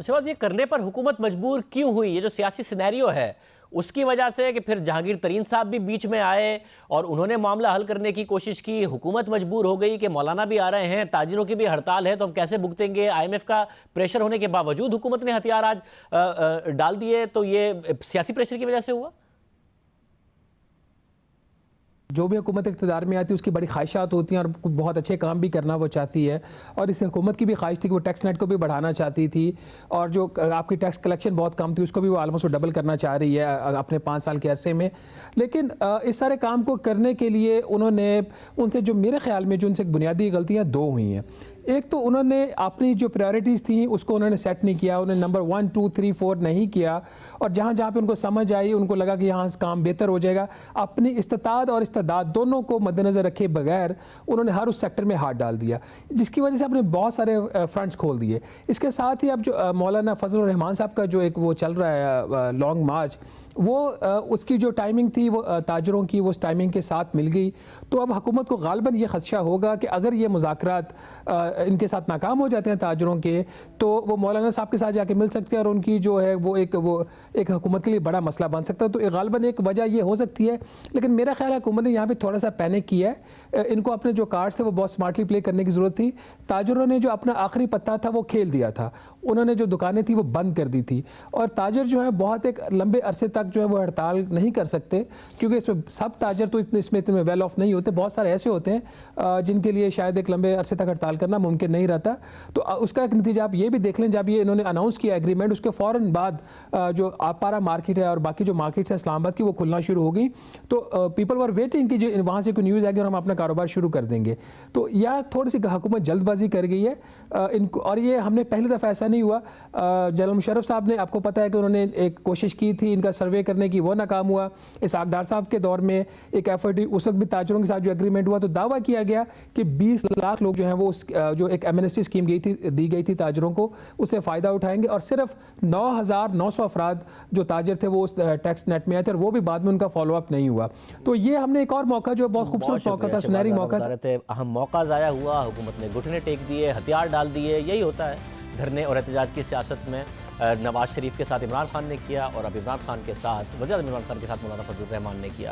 तो शहबाज, ये करने पर हुकूमत मजबूर क्यों हुई? ये जो सियासी सिनेरियो है उसकी वजह से कि फिर जहांगीर तरीन साहब भी बीच में आए और उन्होंने मामला हल करने की कोशिश की, हुकूमत मजबूर हो गई कि मौलाना भी आ रहे हैं, ताजिरों की भी हड़ताल है, तो हम कैसे भुगतेंगे? IMF का प्रेशर होने के बावजूद हुकूमत ने हथियार आज डाल दिए, तो ये सियासी प्रेशर की वजह से हुआ? जो भी हुकूमत इक़्तिदार में आती है उसकी बड़ी ख्वाहिशात होती हैं और बहुत अच्छे काम भी करना वो चाहती है। और इस हुकूमत की भी ख्वाहिश थी कि वो टैक्स नेट को भी बढ़ाना चाहती थी, और जो आपकी टैक्स कलेक्शन बहुत कम थी उसको भी वो ऑलमोस्ट डबल करना चाह रही है अपने 5 साल के अरसे में। लेकिन इस सारे काम को करने के लिए उन्होंने उनसे जो मेरे ख्याल में जो उनसे बुनियादी गलतियाँ 2 हुई हैं। एक तो उन्होंने अपनी जो प्रायोरिटीज़ थी उसको उन्होंने सेट नहीं किया, उन्होंने नंबर 1, 2, 3, 4 नहीं किया, और जहाँ जहाँ पे उनको समझ आई, उनको लगा कि यहाँ काम बेहतर हो जाएगा, अपनी इस्तात और इस्तेदाद दोनों को मद्देनज़र रखे बगैर उन्होंने हर उस सेक्टर में हाथ डाल दिया, जिसकी वजह से अपने बहुत सारे फ्रंट्स खोल दिए। इसके साथ ही अब जो मौलाना फजल रहमान साहब का जो एक वो चल रहा है लॉन्ग मार्च, वो उसकी जो टाइमिंग थी वो ताजरों की वो उस टाइमिंग के साथ मिल गई। तो अब हुकूमत को गालबन ये खदशा होगा कि अगर ये मुज़ाकरात इनके साथ नाकाम हो जाते हैं ताजरों के, तो वो मौलाना साहब के साथ जाके मिल सकते हैं और उनकी जो है वो एक हुकूमत के लिए बड़ा मसला बन सकता है। तो गालबन एक वजह ये हो सकती है। लेकिन मेरा ख्याल है हुकूमत ने यहाँ पर थोड़ा सा पैनिक किया है। इनको अपने जो कार्ड्स थे वो बहुत स्मार्टली प्ले करने की ज़रूरत थी। ताजरों ने जो अपना आखिरी पत्ता था वो खेल दिया था, उन्होंने जो दुकानें थी वो बंद कर दी थी, और ताजर जो है बहुत एक लंबे अरसे तक जो है वो हड़ताल नहीं कर सकते, क्योंकि इसमें सब ताजर तो इसमें इतने वेल ऑफ नहीं होते। बहुत सारे ऐसे होते हैं जिनके लिए शायद एक लंबे अरसे तक हड़ताल करना मुमकिन नहीं रहता। तो उसका एक नतीजा आप ये भी देख लें, जब ये इन्होंने अनाउंस किया एग्रीमेंट, उसके फ़ौरन बाद जो आपारा मार्केट है और बाकी जो मार्केट्स हैं इस्लामाबाद की वो खुलना शुरू हो गई। तो पीपल वर वेटिंग कि जो वहाँ से कोई न्यूज़ आएगी और हम अपना कारोबार शुरू कर देंगे। तो यह थोड़ी सी हुकूमत जल्दबाजी कर गई है इनको, और ये हमने पहली दफ़ा ऐसा नहीं हुआ। जनरल मुशर्रफ साहब ने, आपको पता है कि उन्होंने एक कोशिश की थी इनका सर्वे करने की, वो नाकाम हुआ। इसहाक डार साहब के दौर में एक एफर्ट, उस वक्त भी ताजरों के साथ जो एग्रीमेंट हुआ तो दावा किया गया कि 20 लाख लोग जो हैं वो जो एक एमनेस्टी स्कीम दी गई थी ताजरों को, उससे फ़ायदा उठाएंगे, और सिर्फ 9,900 अफराद जो ताजर थे वो उस टैक्स नेट में आए थे, और वो भी बाद में उनका फॉलोअप नहीं हुआ। तो ये हमने एक और मौका जो बहुत खूबसूरत मौका था, सुनहरी मौका था। अहम मौका ज़ाया हुआ, हुकूमत ने घुटने टेक दिए, हथियार डाल दिए। यही होता है धरने और एहतजाज की सियासत में। नवाज शरीफ के साथ इमरान खान ने किया, और अब इमरान खान के साथ, वज़ीर आज़म इमरान खान के साथ मौलाना फजल रहमान ने किया।